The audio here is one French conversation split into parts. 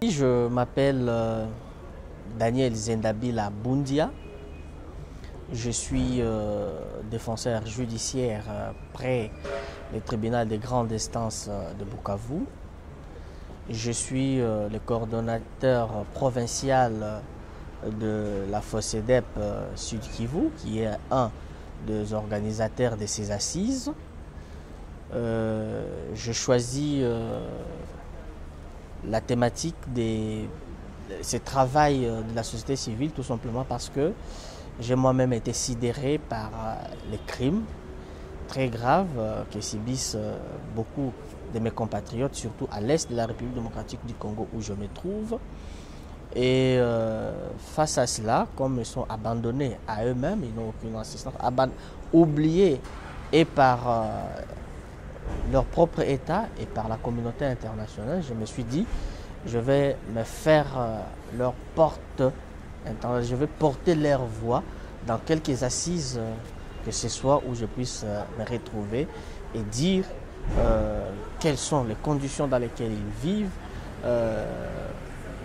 Je m'appelle Daniel Zendabila Bundia. Je suis défenseur judiciaire près le tribunal des grandes instances de Bukavu. Je suis le coordonnateur provincial de la FOSEDEP Sud Kivu, qui est un des organisateurs de ces assises. Je choisis la thématique de ce travail de la société civile tout simplement parce que j'ai moi-même été sidéré par les crimes très graves que subissent beaucoup de mes compatriotes, surtout à l'est de la République démocratique du Congo où je me trouve. Et face à cela, comme ils sont abandonnés à eux-mêmes, ils n'ont aucune assistance, oubliés et par leur propre État et par la communauté internationale, je me suis dit, je vais me faire leur porte, je vais porter leur voix dans quelques assises que ce soit où je puisse me retrouver et dire quelles sont les conditions dans lesquelles ils vivent,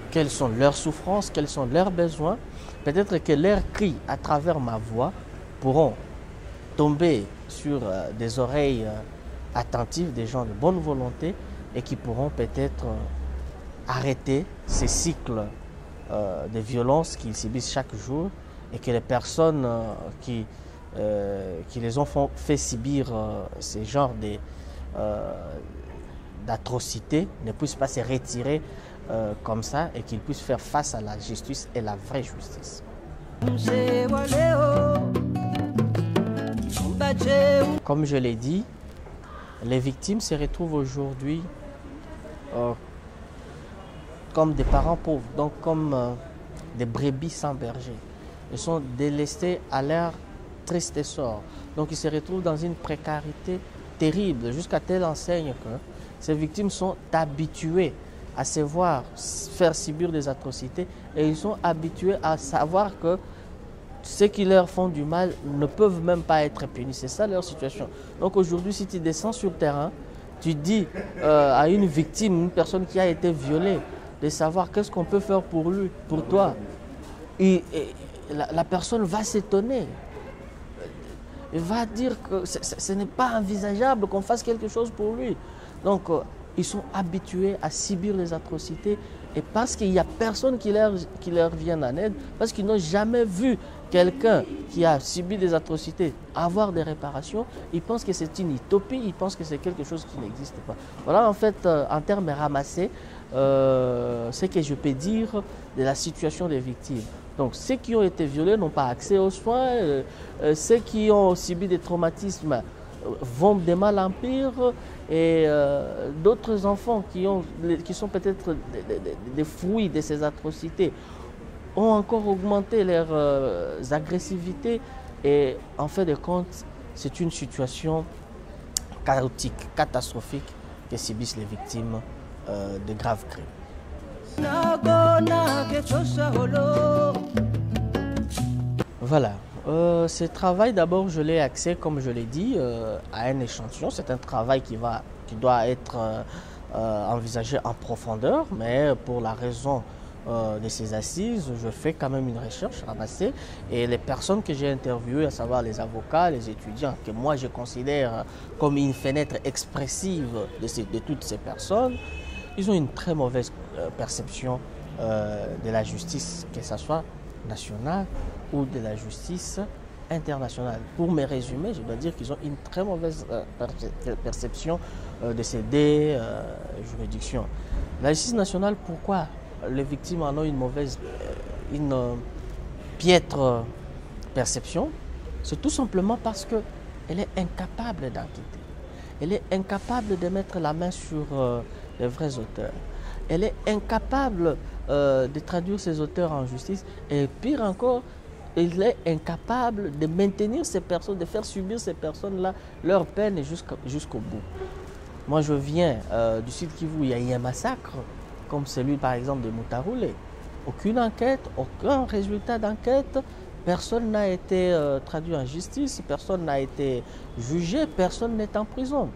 quelles sont leurs souffrances, quels sont leurs besoins. Peut-être que leurs cris à travers ma voix pourront tomber sur des oreilles attentives, des gens de bonne volonté et qui pourront peut-être arrêter ces cycles de violence qu'ils subissent chaque jour et que les personnes qui les ont fait subir ces genres d'atrocités ne puissent pas se retirer comme ça et qu'ils puissent faire face à la justice et la vraie justice. Comme je l'ai dit, les victimes se retrouvent aujourd'hui comme des parents pauvres, donc comme des brebis sans berger. Ils sont délestés à leur triste sort. Donc ils se retrouvent dans une précarité terrible, jusqu'à telle enseigne que ces victimes sont habituées à se voir faire subir des atrocités et ils sont habitués à savoir que ceux qui leur font du mal ne peuvent même pas être punis. C'est ça leur situation. Donc aujourd'hui, si tu descends sur le terrain, tu dis à une victime, une personne qui a été violée, de savoir qu'est-ce qu'on peut faire pour lui, pour toi. Et la personne va s'étonner. Elle va dire que ce n'est pas envisageable qu'on fasse quelque chose pour lui. Donc, ils sont habitués à subir les atrocités et parce qu'il n'y a personne qui leur vienne en aide, parce qu'ils n'ont jamais vu quelqu'un qui a subi des atrocités avoir des réparations, ils pensent que c'est une utopie, ils pensent que c'est quelque chose qui n'existe pas. Voilà en fait, en termes ramassés, ce que je peux dire de la situation des victimes. Donc ceux qui ont été violés n'ont pas accès aux soins, ceux qui ont subi des traumatismes vont de mal en pire et d'autres enfants qui sont peut-être des fruits de ces atrocités ont encore augmenté leurs agressivités et en fait de compte, c'est une situation chaotique, catastrophique que subissent les victimes de graves crimes. Voilà. Ce travail, d'abord, je l'ai axé, comme je l'ai dit, à un échantillon. C'est un travail qui doit être envisagé en profondeur, mais pour la raison de ces assises, je fais quand même une recherche ramassée. Et les personnes que j'ai interviewées, à savoir les avocats, les étudiants, que moi je considère comme une fenêtre expressive de toutes ces personnes, ils ont une très mauvaise perception de la justice, que ce soit nationale ou de la justice internationale. Pour me résumer, je dois dire qu'ils ont une très mauvaise perception de ces deux juridictions. La justice nationale, pourquoi les victimes en ont une piètre perception? C'est tout simplement parce qu'elle est incapable d'enquêter. Elle est incapable de mettre la main sur les vrais auteurs. Elle est incapable de traduire ces auteurs en justice. Et pire encore, elle est incapable de maintenir ces personnes, de faire subir ces personnes-là leur peine jusqu'au bout. Moi, je viens du Sud Kivu, il y a eu un massacre comme celui par exemple de Moutaroulé. Aucune enquête, aucun résultat d'enquête, personne n'a été traduit en justice, personne n'a été jugé, personne n'est en prison.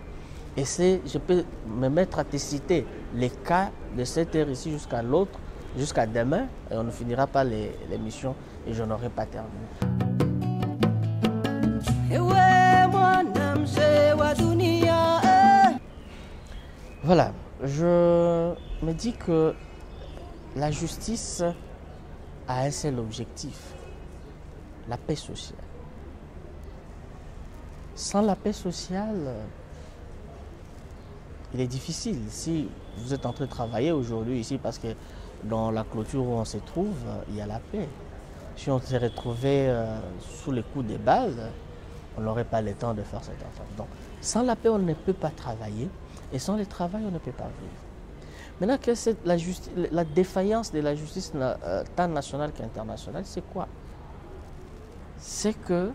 Et je peux me mettre à te citer les cas de cette heure ici jusqu'à l'autre, jusqu'à demain, et on ne finira pas l'émission et je n'aurai pas terminé. Voilà, je me dis que la justice a un seul objectif, la paix sociale. Sans la paix sociale, il est difficile. Si vous êtes en train de travailler aujourd'hui ici, parce que dans la clôture où on se trouve, il y a la paix. Si on s'est retrouvé sous les coups des balles, on n'aurait pas le temps de faire cette affaire. Donc, sans la paix, on ne peut pas travailler. Et sans le travail, on ne peut pas vivre. Maintenant, la défaillance de la justice tant nationale qu'internationale, c'est quoi? C'est que,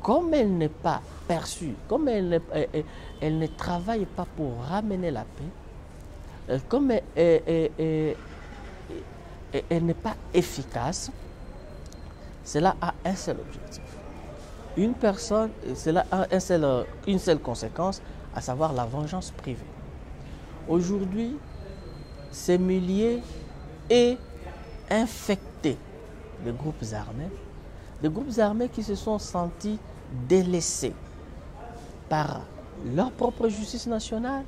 comme elle n'est pas perçue, comme elle ne travaille pas pour ramener la paix, comme elle n'est pas efficace, cela a un seul objectif. Une personne, cela a une seule conséquence, à savoir la vengeance privée. Aujourd'hui, ces milliers et infectés de groupes armés qui se sont sentis délaissés par leur propre justice nationale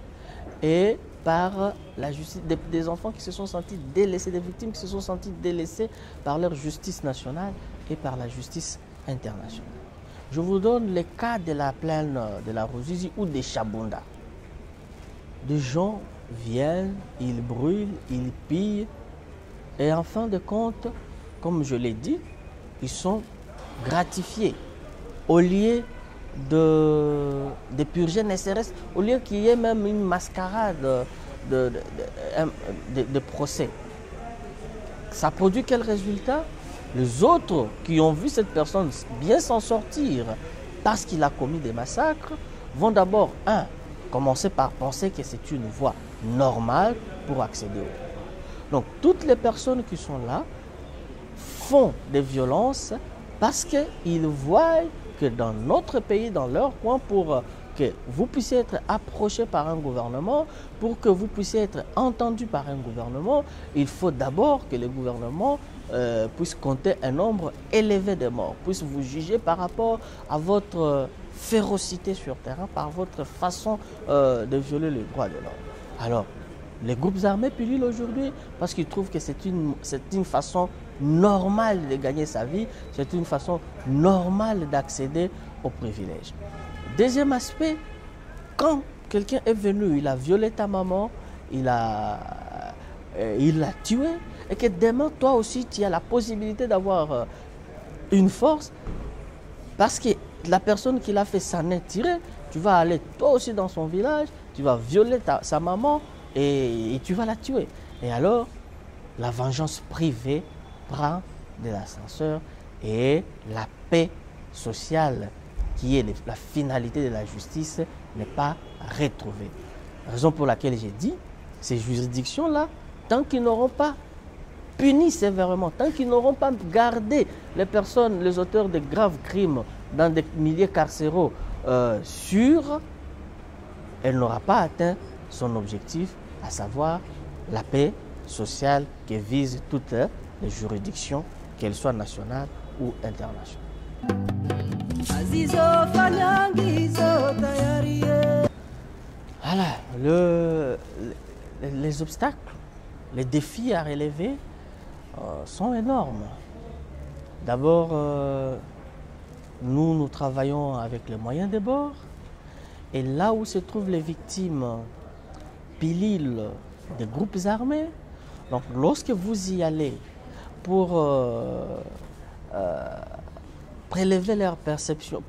et par la justice des enfants qui se sont sentis délaissés, des victimes qui se sont sentis délaissées par leur justice nationale et par la justice internationale. Je vous donne les cas de la plaine de la Ruzizi ou des Chabunda. Des gens viennent, ils brûlent, ils pillent et en fin de compte, comme je l'ai dit, ils sont gratifiés. Au lieu de purger les CRS, au lieu qu'il y ait même une mascarade de procès. Ça produit quel résultat? Les autres qui ont vu cette personne bien s'en sortir parce qu'il a commis des massacres vont d'abord, commencer par penser que c'est une voie normale pour accéder au pouvoir. Donc toutes les personnes qui sont là font des violences parce qu'ils voient que dans notre pays, dans leur coin, pour que vous puissiez être approché par un gouvernement, pour que vous puissiez être entendu par un gouvernement, il faut d'abord que le gouvernement puisse compter un nombre élevé de morts, puisse vous juger par rapport à votre férocité sur terrain, par votre façon de violer les droits de l'homme. Alors, les groupes armés pullulent aujourd'hui parce qu'ils trouvent que c'est une façon normale de gagner sa vie, c'est une façon normale d'accéder aux privilèges. Deuxième aspect, quand quelqu'un est venu, il a violé ta maman, il l'a tué, et que demain, toi aussi, tu as la possibilité d'avoir une force, parce que la personne qui l'a fait s'en est tirée, tu vas aller toi aussi dans son village, tu vas violer sa maman et tu vas la tuer. Et alors, la vengeance privée prend de l'ascenseur et la paix sociale, qui est la finalité de la justice, n'est pas retrouvée. Raison pour laquelle j'ai dit, ces juridictions-là, tant qu'ils n'auront pas puni sévèrement, tant qu'ils n'auront pas gardé les personnes, les auteurs de graves crimes dans des milieux carcéraux sûrs, elle n'aura pas atteint son objectif, à savoir la paix sociale qui vise toutes les juridictions, qu'elles soient nationales ou internationales. Voilà, les obstacles, les défis à relever sont énormes. D'abord, nous travaillons avec les moyens de bord. Et là où se trouvent les victimes pililes des groupes armés, donc lorsque vous y allez pour prélever leur perception,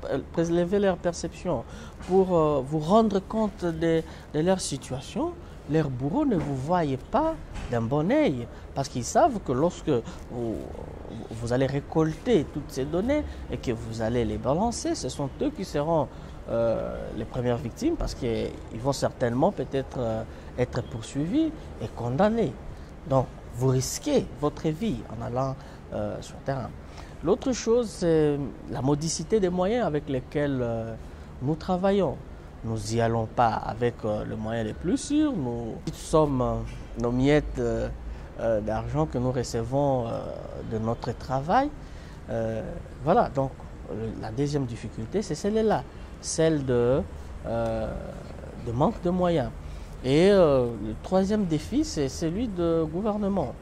pour vous rendre compte de leur situation, leurs bourreaux ne vous voient pas d'un bon œil, parce qu'ils savent que lorsque vous allez récolter toutes ces données et que vous allez les balancer, ce sont eux qui seront les premières victimes, parce qu'ils vont certainement peut-être être poursuivis et condamnés. Donc, vous risquez votre vie en allant sur le terrain. L'autre chose, c'est la modicité des moyens avec lesquels nous travaillons. Nous n'y allons pas avec le moyen les plus sûrs. Nous sommes nos miettes d'argent que nous recevons de notre travail. Voilà, donc la deuxième difficulté, c'est celle-là, celle de manque de moyens. Et le troisième défi, c'est celui de gouvernement.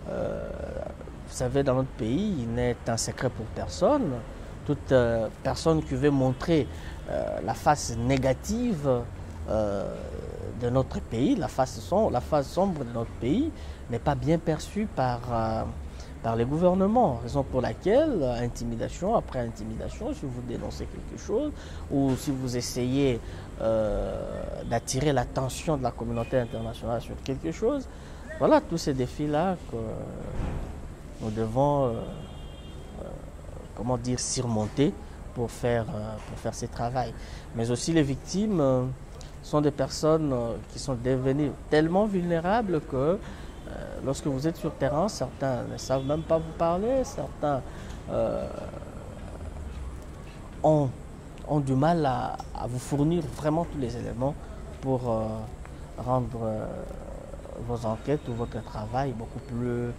Vous savez, dans notre pays, il n'est un secret pour personne. Toute personne qui veut montrer la face négative de notre pays, la face sombre de notre pays, n'est pas bien perçue par les gouvernements. Raison pour laquelle, intimidation après intimidation, si vous dénoncez quelque chose ou si vous essayez d'attirer l'attention de la communauté internationale sur quelque chose, voilà tous ces défis-là que nous devons comment dire, surmonter pour faire ce travail. Mais aussi les victimes sont des personnes qui sont devenues tellement vulnérables que lorsque vous êtes sur le terrain, certains ne savent même pas vous parler, certains ont du mal à vous fournir vraiment tous les éléments pour rendre vos enquêtes ou votre travail beaucoup plus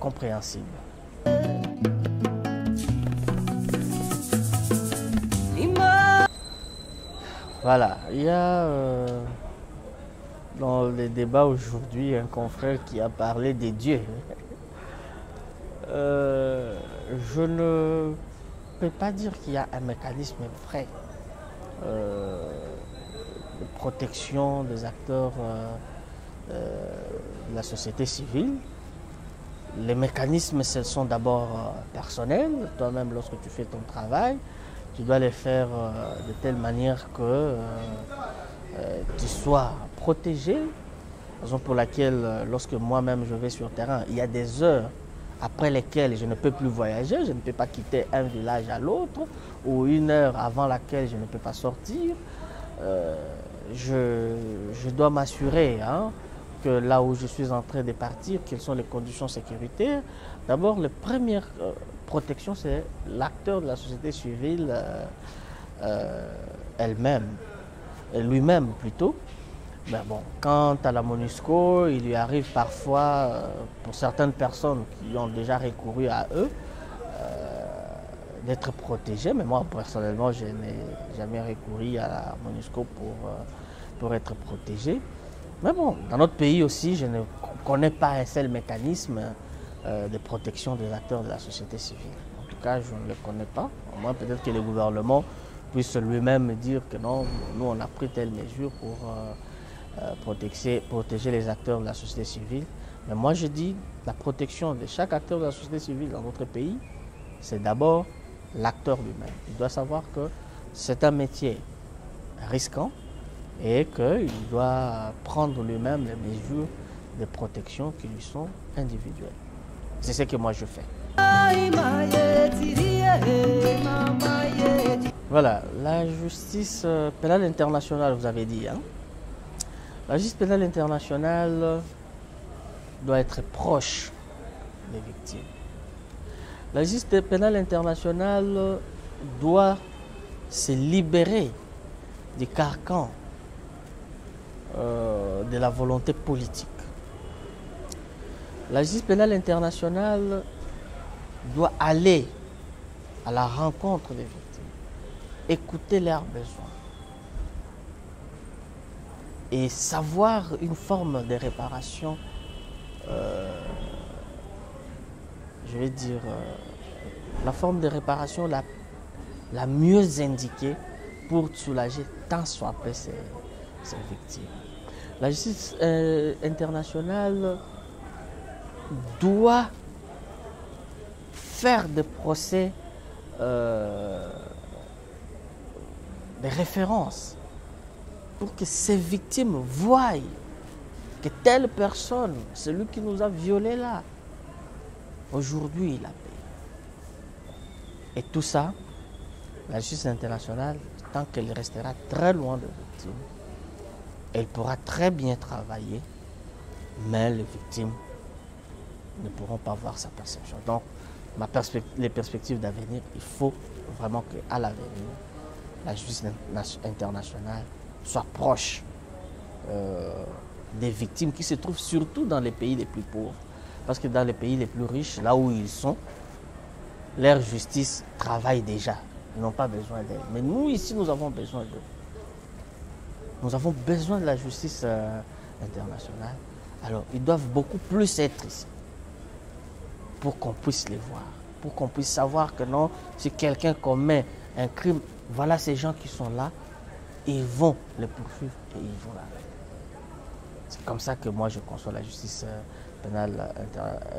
compréhensible. Voilà, il y a dans les débats aujourd'hui un confrère qui a parlé des dieux. Je ne peux pas dire qu'il y a un mécanisme vrai de protection des acteurs de la société civile. Les mécanismes, ce sont d'abord personnels. Toi-même, lorsque tu fais ton travail, tu dois les faire de telle manière que tu sois protégé. Raison pour laquelle, lorsque moi-même je vais sur le terrain, il y a des heures après lesquelles je ne peux plus voyager, je ne peux pas quitter un village à l'autre, ou une heure avant laquelle je ne peux pas sortir. Je dois m'assurer que là où je suis en train de partir, quelles sont les conditions sécuritaires. D'abord, la première protection, c'est l'acteur de la société civile elle-même, lui-même plutôt. Mais bon, quant à la MONUSCO, il lui arrive parfois, pour certaines personnes qui ont déjà recouru à eux, d'être protégés. Mais moi, personnellement, je n'ai jamais recouru à la MONUSCO pour être protégé. Mais bon, dans notre pays aussi, je ne connais pas un seul mécanisme de protection des acteurs de la société civile. En tout cas, je ne le connais pas. Au moins, peut-être que le gouvernement puisse lui-même dire que non, nous, on a pris telle mesure pour protéger les acteurs de la société civile. Mais moi, je dis, la protection de chaque acteur de la société civile dans notre pays, c'est d'abord l'acteur lui-même. Il doit savoir que c'est un métier risquant et qu'il doit prendre lui-même les mesures de protection qui lui sont individuelles. C'est ce que moi je fais. Voilà, la justice pénale internationale, vous avez dit. La justice pénale internationale doit être proche des victimes. La justice pénale internationale doit se libérer du carcan de la volonté politique. La justice pénale internationale doit aller à la rencontre des victimes, écouter leurs besoins et savoir une forme de réparation, je vais dire, la forme de réparation la mieux indiquée pour soulager tant soit peu ces victimes. La justice internationale doit faire des procès de référence pour que ces victimes voient que telle personne, celui qui nous a violés là, aujourd'hui il a payé. Et tout ça, la justice internationale, tant qu'elle restera très loin des victimes, elle pourra très bien travailler mais les victimes ne pourront pas voir sa perception. Donc, les perspectives d'avenir, il faut vraiment qu'à l'avenir, la justice internationale soit proche des victimes qui se trouvent surtout dans les pays les plus pauvres. Parce que dans les pays les plus riches, là où ils sont, leur justice travaille déjà. Ils n'ont pas besoin d'aide. Mais nous, ici, nous avons besoin d'eux. Nous avons besoin de la justice internationale. Alors, ils doivent beaucoup plus être ici pour qu'on puisse les voir, pour qu'on puisse savoir que non, si quelqu'un commet un crime, voilà ces gens qui sont là, ils vont le poursuivre et ils vont l'arrêter. C'est comme ça que moi je conçois la justice pénale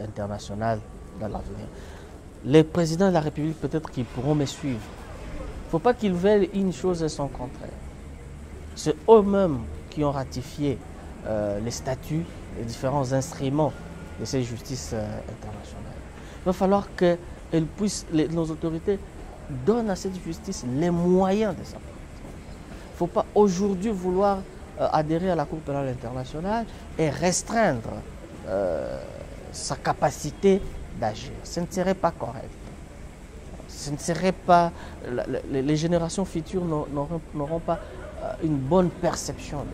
internationale dans l'avenir. Les présidents de la République, peut-être qu'ils pourront me suivre. Il ne faut pas qu'ils veuillent une chose et son contraire. C'est eux-mêmes qui ont ratifié les statuts, les différents instruments de ces justices internationales. Il va falloir que nos autorités donnent à cette justice les moyens de s'appliquer. Il ne faut pas aujourd'hui vouloir adhérer à la Cour pénale internationale et restreindre sa capacité d'agir. Ce ne serait pas correct. Ce ne serait pas... Les générations futures n'auront pas une bonne perception.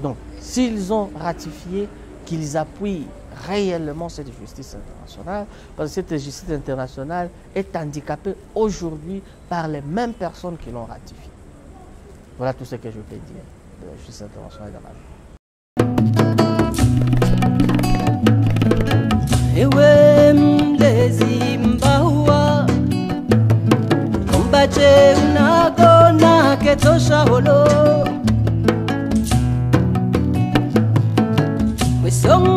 Donc, s'ils ont ratifié, qu'ils appuient réellement cette justice internationale, parce que cette justice internationale est handicapée aujourd'hui par les mêmes personnes qui l'ont ratifiée. Voilà tout ce que je peux dire de la justice internationale dans la vie. Son